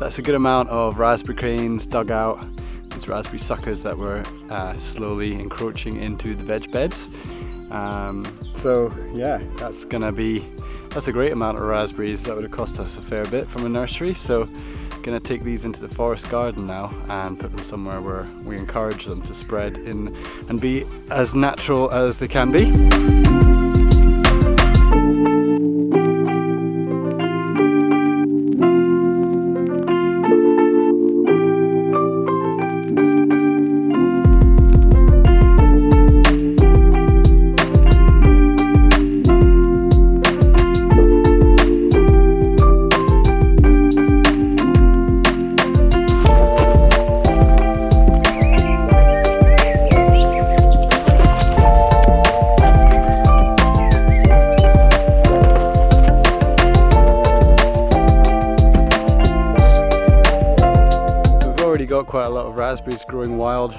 That's a good amount of raspberry canes dug out. These raspberry suckers that were slowly encroaching into the veg beds. So yeah, that's a great amount of raspberries. That would have cost us a fair bit from a nursery. So gonna take these into the forest garden now and put them somewhere where we encourage them to spread in and be as natural as they can be. Got quite a lot of raspberries growing wild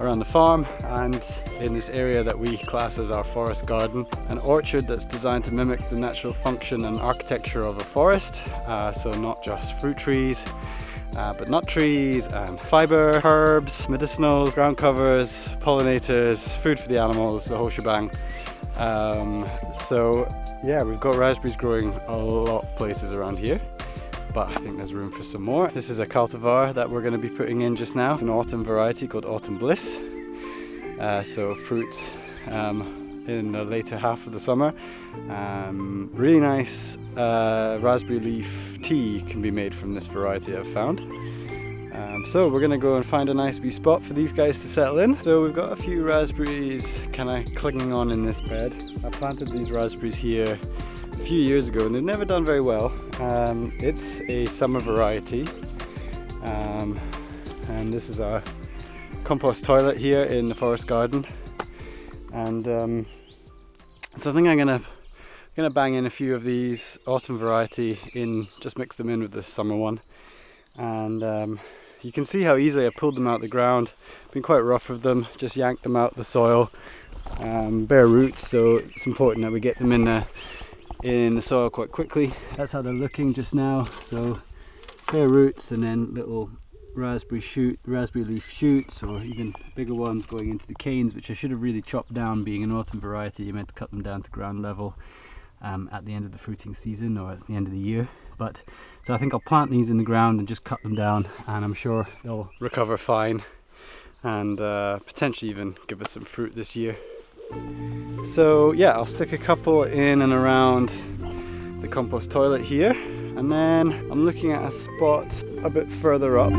around the farm and in this area that we class as our forest garden, an orchard that's designed to mimic the natural function and architecture of a forest. So not just fruit trees, but nut trees and fiber, herbs, medicinals, ground covers, pollinators, food for the animals, the whole shebang. So yeah, we've got raspberries growing a lot of places around here, but I think there's room for some more. This is a cultivar that we're going to be putting in just now. It's an autumn variety called Autumn Bliss. So fruits in the later half of the summer. Really nice raspberry leaf tea can be made from this variety, I've found. So we're going to go and find a nice wee spot for these guys to settle in. So we've got a few raspberries kind of clinging on in this bed. I planted these raspberries here a few years ago and they've never done very well. It's a summer variety, and this is our compost toilet here in the forest garden, and so I think I'm gonna bang in a few of these autumn variety in, just mix them in with the summer one, and you can see how easily I pulled them out the ground. Been quite rough with them, just yanked them out the soil, bare roots, so it's important that we get them in the soil quite quickly. That's how they're looking just now. So bare roots and then little raspberry leaf shoots, or even bigger ones going into the canes, which I should have really chopped down. Being an autumn variety, you meant to cut them down to ground level at the end of the fruiting season or at the end of the year. But so I think I'll plant these in the ground and just cut them down, and I'm sure they'll recover fine and potentially even give us some fruit this year. So yeah, I'll stick a couple in and around the compost toilet here, and then I'm looking at a spot a bit further up.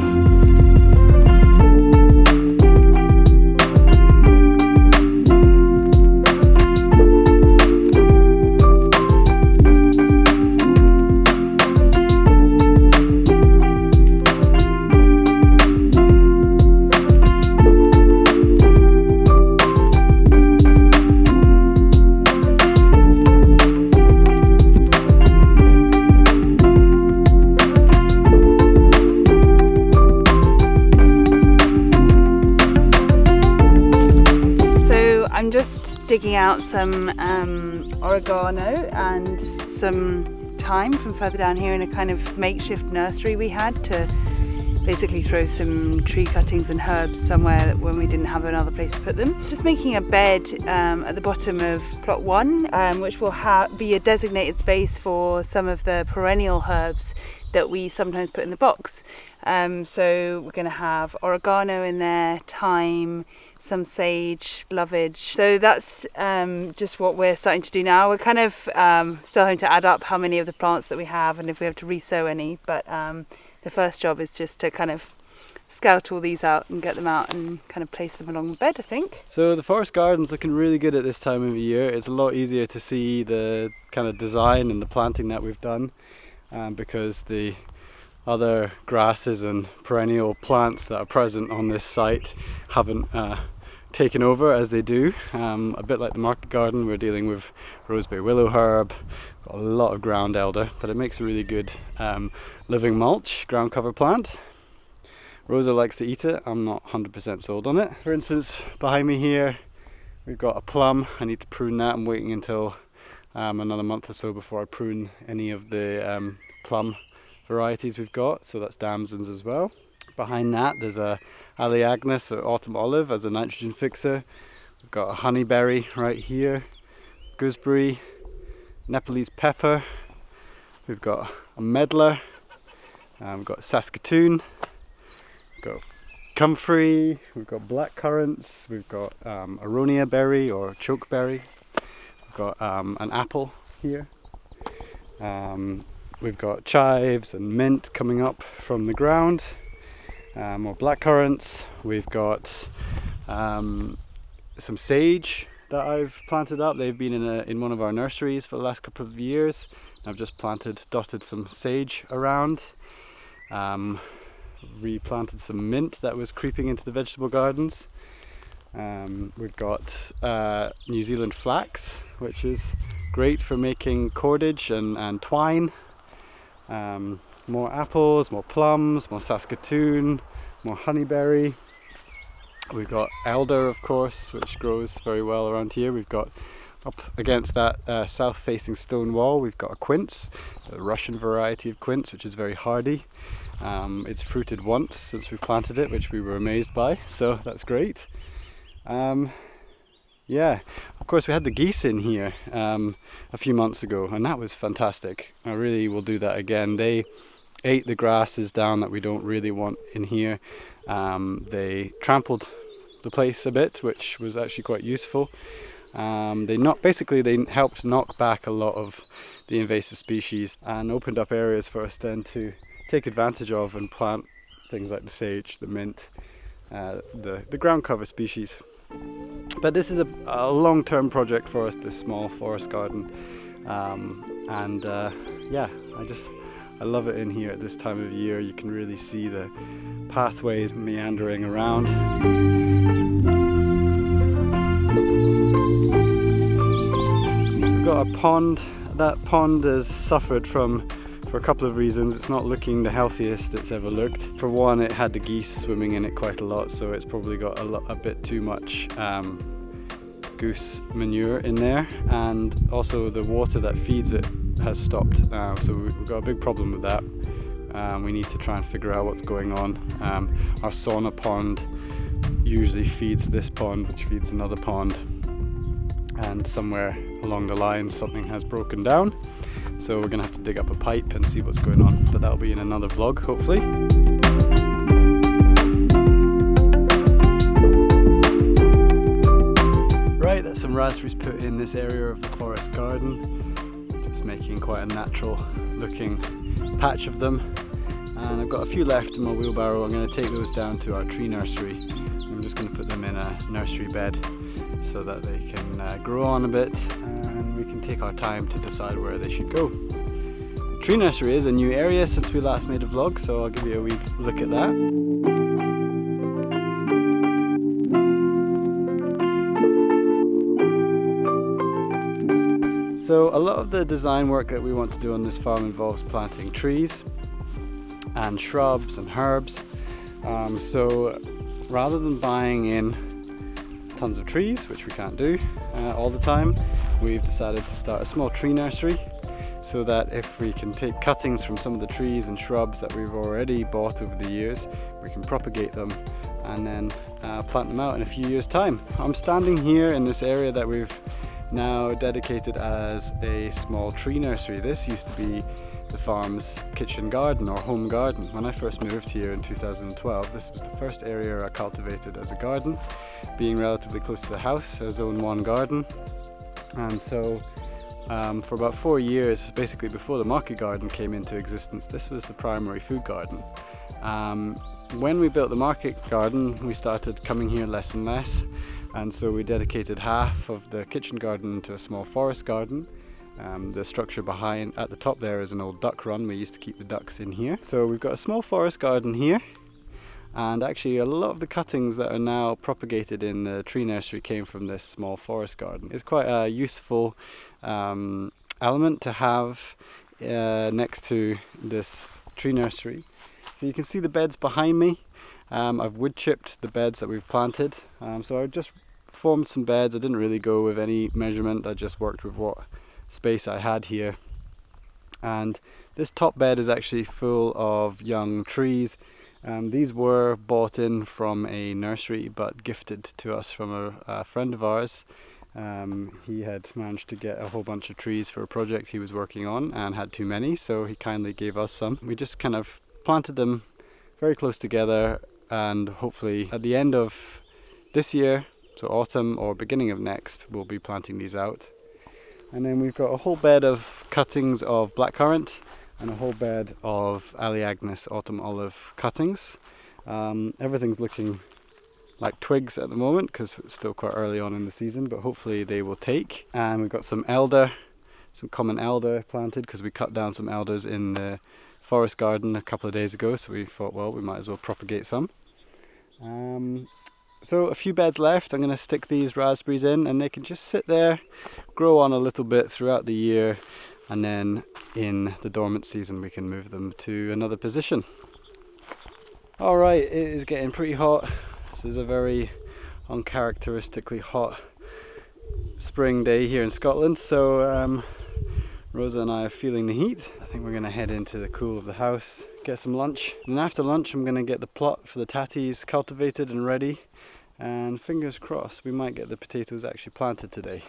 Digging out some oregano and some thyme from further down here in a kind of makeshift nursery we had to basically throw some tree cuttings and herbs somewhere when we didn't have another place to put them. Just making a bed at the bottom of plot 1, which will be a designated space for some of the perennial herbs that we sometimes put in the box. So we're going to have oregano in there, thyme, some sage, lovage. So that's just what we're starting to do now. We're kind of still having to add up how many of the plants that we have and if we have to resow any, but the first job is just to kind of scout all these out and get them out and kind of place them along the bed, I think. So the forest garden's looking really good at this time of year. It's a lot easier to see the kind of design and the planting that we've done because the other grasses and perennial plants that are present on this site haven't taken over as they do. A bit like the market garden, we're dealing with roseberry willow herb, got a lot of ground elder, but it makes a really good living mulch ground cover plant. Rosa likes to eat it. I'm not 100% sold on it. For instance, behind me here we've got a plum. I need to prune that. I'm waiting until another month or so before I prune any of the plum varieties we've got, so that's damsons as well. Behind that there's a Aleagnus or autumn olive as a nitrogen fixer. We've got a honeyberry right here, gooseberry, Nepalese pepper, we've got a medlar, we've got Saskatoon, we've got comfrey, we've got black currants, we've got aronia berry or chokeberry, we've got an apple here, we've got chives and mint coming up from the ground, more black currants, we've got some sage that I've planted up. They've been in one of our nurseries for the last couple of years. I've just dotted some sage around. Replanted some mint that was creeping into the vegetable gardens. We've got New Zealand flax, which is great for making cordage and twine. More apples, more plums, more Saskatoon, more honeyberry. We've got elder, of course, which grows very well around here. We've got up against that south-facing stone wall, we've got a quince, a Russian variety of quince, which is very hardy. It's fruited once since we planted it, which we were amazed by, so that's great. Yeah, of course we had the geese in here a few months ago, and that was fantastic. I really will do that again. They ate the grasses down that we don't really want in here. They trampled the place a bit, which was actually quite useful. They helped knock back a lot of the invasive species and opened up areas for us then to take advantage of and plant things like the sage, the mint, the ground cover species. But this is a long-term project for us, this small forest garden, yeah, I love it in here at this time of year. You can really see the pathways meandering around. We've got a pond. That pond has suffered for a couple of reasons. It's not looking the healthiest it's ever looked. For one, it had the geese swimming in it quite a lot, so it's probably got a bit too much goose manure in there, and also the water that feeds it has stopped, so we've got a big problem with that. We need to try and figure out what's going on. Our sauna pond usually feeds this pond, which feeds another pond, and somewhere along the line something has broken down, so we're gonna have to dig up a pipe and see what's going on, but that'll be in another vlog hopefully. Right, that's some raspberries put in this area of the forest garden. Just making quite a natural looking patch of them, and I've got a few left in my wheelbarrow. I'm going to take those down to our tree nursery. I'm just going to put them in a nursery bed so that they can grow on a bit, and we can take our time to decide where they should go. The tree nursery is a new area since we last made a vlog, so I'll give you a wee look at that. So a lot of the design work that we want to do on this farm involves planting trees and shrubs and herbs. So rather than buying in tons of trees, which we can't do all the time, we've decided to start a small tree nursery so that if we can take cuttings from some of the trees and shrubs that we've already bought over the years, we can propagate them and then plant them out in a few years' time. I'm standing here in this area that we've now dedicated as a small tree nursery. This used to be the farm's kitchen garden or home garden. When I first moved here in 2012, this was the first area I cultivated as a garden, being relatively close to the house, a zone 1 garden. And so for about 4 years, basically before the market garden came into existence, this was the primary food garden. When we built the market garden, we started coming here less and less, and so we dedicated half of the kitchen garden to a small forest garden. The structure behind at the top there is an old duck run. We used to keep the ducks in here. So we've got a small forest garden here, and actually a lot of the cuttings that are now propagated in the tree nursery came from this small forest garden. It's quite a useful element to have next to this tree nursery. So you can see the beds behind me. I've wood chipped the beds that we've planted. So I just formed some beds. I didn't really go with any measurement. I just worked with what space I had here. And this top bed is actually full of young trees. These were bought in from a nursery but gifted to us from a friend of ours. He had managed to get a whole bunch of trees for a project he was working on and had too many, so he kindly gave us some. We just kind of planted them very close together, and hopefully at the end of this year, so autumn or beginning of next, we'll be planting these out. And then we've got a whole bed of cuttings of blackcurrant and a whole bed of Aleagnus autumn olive cuttings. Everything's looking like twigs at the moment because it's still quite early on in the season, but hopefully they will take. And we've got some elder, some common elder planted because we cut down some elders in the forest garden a couple of days ago, so we thought, well, we might as well propagate some. So a few beds left. I'm going to stick these raspberries in, and they can just sit there, grow on a little bit throughout the year, and then in the dormant season we can move them to another position. Alright, it is getting pretty hot. This is a very uncharacteristically hot spring day here in Scotland, so Rosa and I are feeling the heat. I think we're going to head into the cool of the house, get some lunch, and after lunch I'm going to get the plot for the tatties cultivated and ready, and fingers crossed we might get the potatoes actually planted today.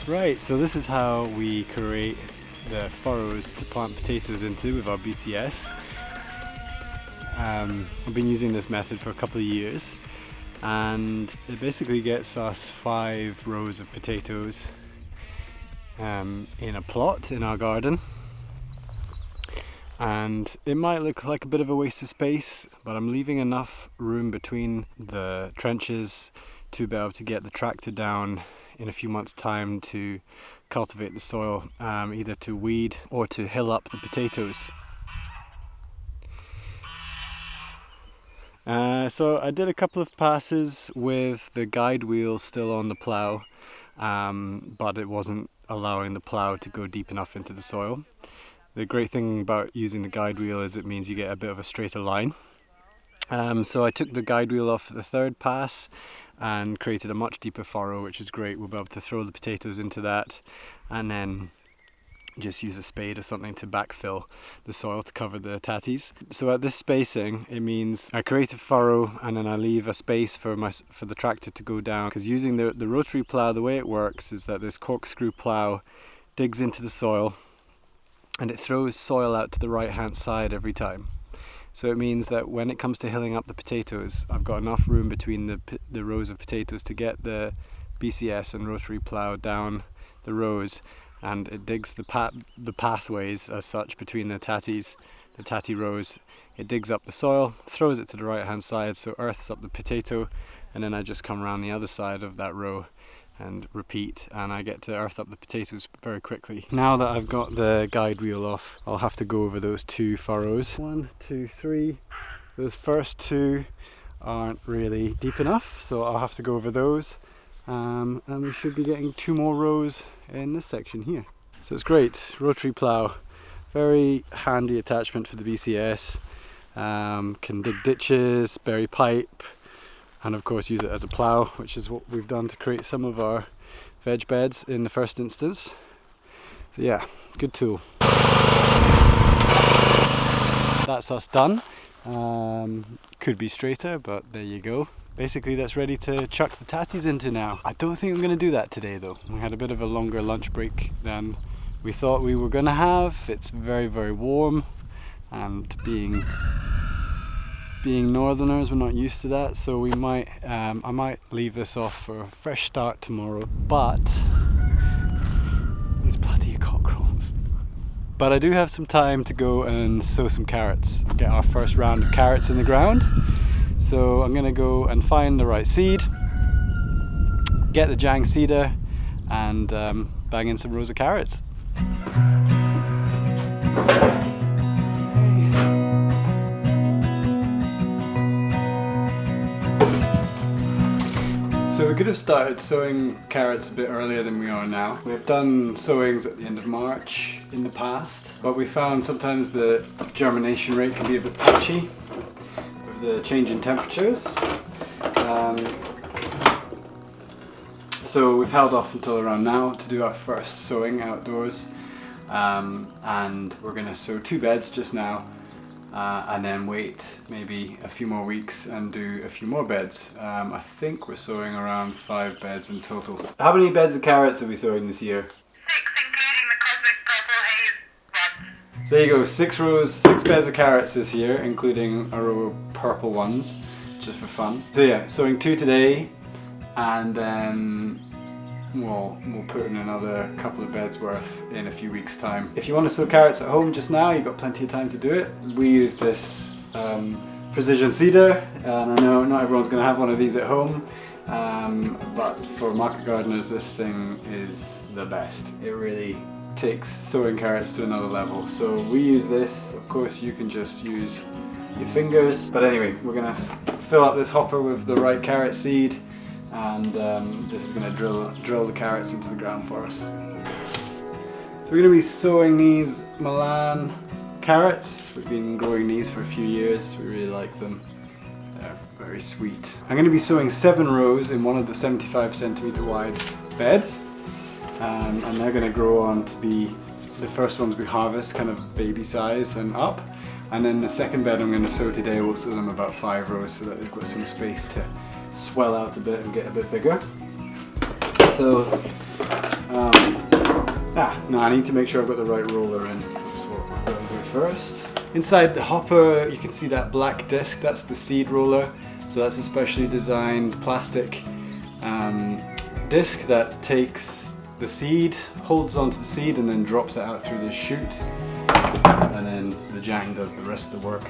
Right, so this is how we create the furrows to plant potatoes into with our BCS. I've been using this method for a couple of years, and it basically gets us 5 rows of potatoes in a plot in our garden. And it might look like a bit of a waste of space, but I'm leaving enough room between the trenches to be able to get the tractor down in a few months' time to cultivate the soil, either to weed or to hill up the potatoes. So I did a couple of passes with the guide wheel still on the plough, but it wasn't allowing the plough to go deep enough into the soil. The great thing about using the guide wheel is it means you get a bit of a straighter line. So I took the guide wheel off the third pass and created a much deeper furrow, which is great. We'll be able to throw the potatoes into that and then just use a spade or something to backfill the soil to cover the tatties. So at this spacing, it means I create a furrow and then I leave a space for the tractor to go down, because using the rotary plough, the way it works is that this corkscrew plough digs into the soil and it throws soil out to the right hand side every time. So it means that when it comes to hilling up the potatoes, I've got enough room between the rows of potatoes to get the BCS and rotary plough down the rows, and it digs the pathways as such between the tatty rows. It digs up the soil, throws it to the right hand side, so earths up the potato, and then I just come around the other side of that row and repeat, and I get to earth up the potatoes very quickly. Now that I've got the guide wheel off, I'll have to go over those 2 furrows. 1, 2, 3. Those first 2 aren't really deep enough, so I'll have to go over those. And we should be getting 2 more rows in this section here. So it's great, rotary plough, very handy attachment for the BCS. Can dig ditches, bury pipe, and of course use it as a plough, which is what we've done to create some of our veg beds in the first instance. So yeah, good tool. That's us done. Could be straighter, but there you go. Basically that's ready to chuck the tatties into now. I don't think I'm going to do that today though. We had a bit of a longer lunch break than we thought we were going to have. It's very, very warm, and being northerners, we're not used to that, so we might I might leave this off for a fresh start tomorrow. But these bloody cockerels. But I do have some time to go and sow some carrots, get our first round of carrots in the ground. So I'm going to go and find the right seed, get the Jang seeder, and bang in some rows of carrots. So we could have started sowing carrots a bit earlier than we are now. We've done sowings at the end of March in the past, but we found sometimes the germination rate can be a bit patchy with the change in temperatures. So we've held off until around now to do our first sowing outdoors, and we're going to sow 2 beds just now. And then wait maybe a few more weeks and do a few more beds. I think we're sowing around 5 beds in total. How many beds of carrots are we sowing this year? 6, including the cosmic purple haze ones. So there you go, 6 rows, 6 beds of carrots this year, including a row of purple ones, just for fun. So yeah, sowing 2 today, and then we'll put in another couple of beds worth in a few weeks' time. If you want to sow carrots at home just now, you've got plenty of time to do it. We use this precision seeder, and I know not everyone's going to have one of these at home, but for market gardeners this thing is the best. It really takes sowing carrots to another level. So we use this. Of course you can just use your fingers, but anyway, we're going to fill up this hopper with the right carrot seed, and this is going to drill the carrots into the ground for us. So we're going to be sowing these Milan carrots. We've been growing these for a few years. We really like them. They're very sweet. I'm going to be sowing 7 rows in one of the 75 centimeter wide beds, and they're going to grow on to be the first ones we harvest, kind of baby size and up. And then the second bed I'm going to sow today, we'll sow them about 5 rows so that they've got some space to swell out a bit and get a bit bigger. So, no, I need to make sure I've got the right roller in. That's what we're going to do first. Inside the hopper, you can see that black disc. That's the seed roller. So that's a specially designed plastic disc that takes the seed, holds onto the seed, and then drops it out through this chute. And then the Jang does the rest of the work,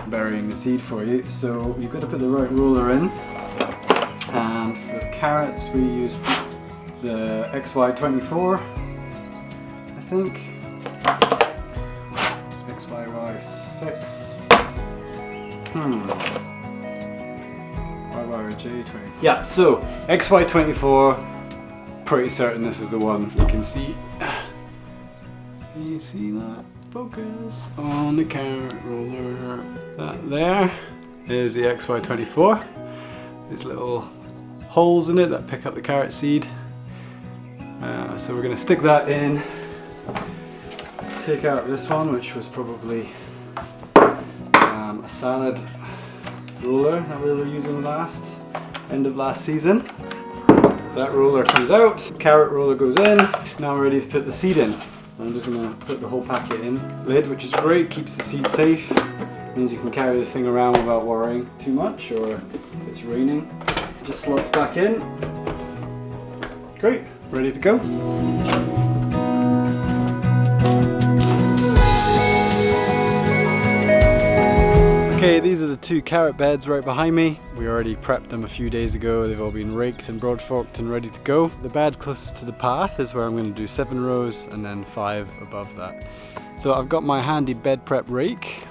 burying the seed for you. So you've got to put the right roller in, and for the carrots we use the XY24, I think. XYY6. YYJ24. Yeah, so XY24, pretty certain this is the one. You can see. Can you see that? Focus on the carrot roller. That there is the XY24. There's little holes in it that pick up the carrot seed. So we're going to stick that in. Take out this one, which was probably a salad roller that we were using end of last season. So that roller comes out, carrot roller goes in. Now we're ready to put the seed in. I'm just going to put the whole packet in. Lid, which is great, keeps the seed safe. Means you can carry the thing around without worrying too much, or if it's raining. It just slots back in. Great, ready to go. Okay, these are the 2 carrot beds right behind me. We already prepped them a few days ago. They've all been raked and broad-forked and ready to go. The bed closest to the path is where I'm going to do 7 rows and then 5 above that. So I've got my handy bed prep rake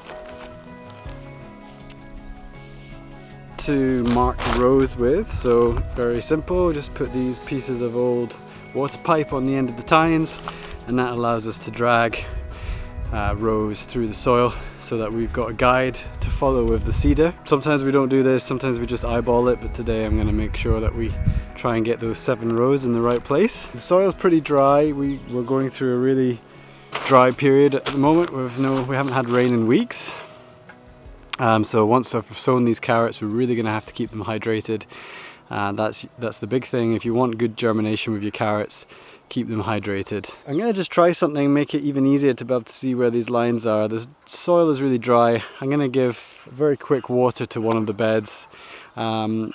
to mark rows with. So very simple, just put these pieces of old water pipe on the end of the tines, and that allows us to drag rows through the soil so that we've got a guide to follow with the seeder. Sometimes we don't do this, sometimes we just eyeball it, but today I'm going to make sure that we try and get those 7 rows in the right place. The soil's pretty dry. We're going through a really dry period at the moment. We haven't had rain in weeks. So once I've sown these carrots, we're really going to have to keep them hydrated. That's the big thing. If you want good germination with your carrots, keep them hydrated. I'm going to just try something, make it even easier to be able to see where these lines are. The soil is really dry. I'm going to give very quick water to one of the beds,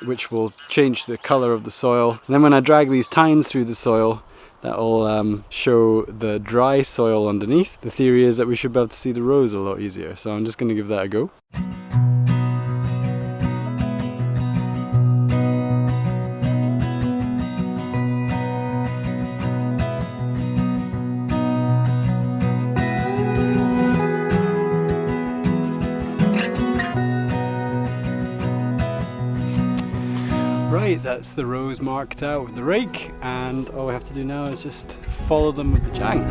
which will change the colour of the soil. And then when I drag these tines through the soil, that will show the dry soil underneath. The theory is that we should be able to see the rows a lot easier. So I'm just going to give that a go. Right, that's the rows marked out with the rake, and all we have to do now is just follow them with the Jang.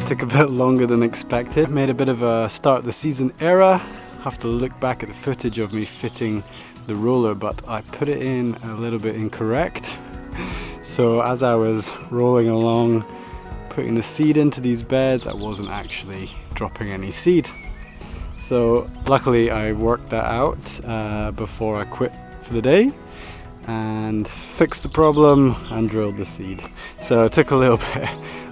Took a bit longer than expected. Made a bit of a start of the season error. Have to look back at the footage of me fitting the roller, but I put it in a little bit incorrect. So as I was rolling along, putting the seed into these beds, I wasn't actually dropping any seed. So luckily I worked that out before I quit for the day and fixed the problem and drilled the seed. So it took a little bit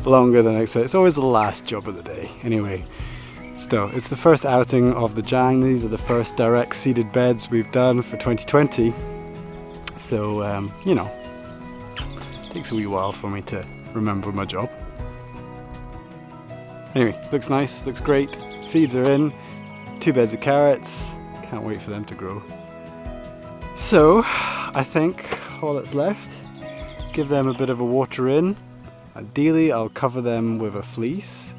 longer than I expected. It's always the last job of the day. Anyway, still, it's the first outing of the Jang. These are the first direct seeded beds we've done for 2020. So, you know, it takes a wee while for me to remember my job. Anyway, looks nice, looks great. Seeds are in, 2 beds of carrots. Can't wait for them to grow. So, I think all that's left, give them a bit of a water in. Ideally, I'll cover them with a fleece,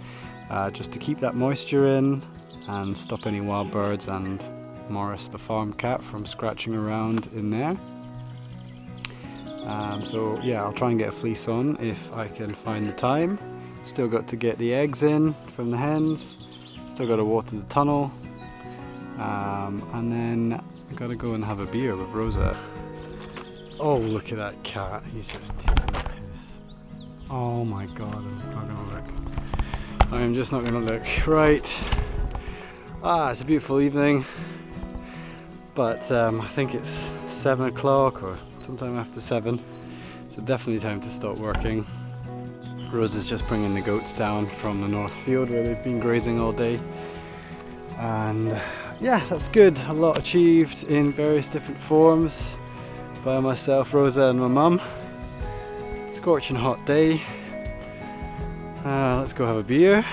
just to keep that moisture in and stop any wild birds and Morris the farm cat from scratching around in there. So yeah, I'll try and get a fleece on if I can find the time. Still got to get the eggs in from the hens, still got to water the tunnel, and then I gotta go and have a beer with Rosa. Oh, look at that cat, he's just taking the piss. Oh my god, I'm just not gonna look. I'm just not gonna look. Right. It's a beautiful evening, but I think it's 7 o'clock or sometime after 7, so definitely time to stop working. Rosa's just bringing the goats down from the north field where they've been grazing all day, and yeah, that's good. A lot achieved in various different forms by myself, Rosa and my mum. Scorching hot day. Let's go have a beer.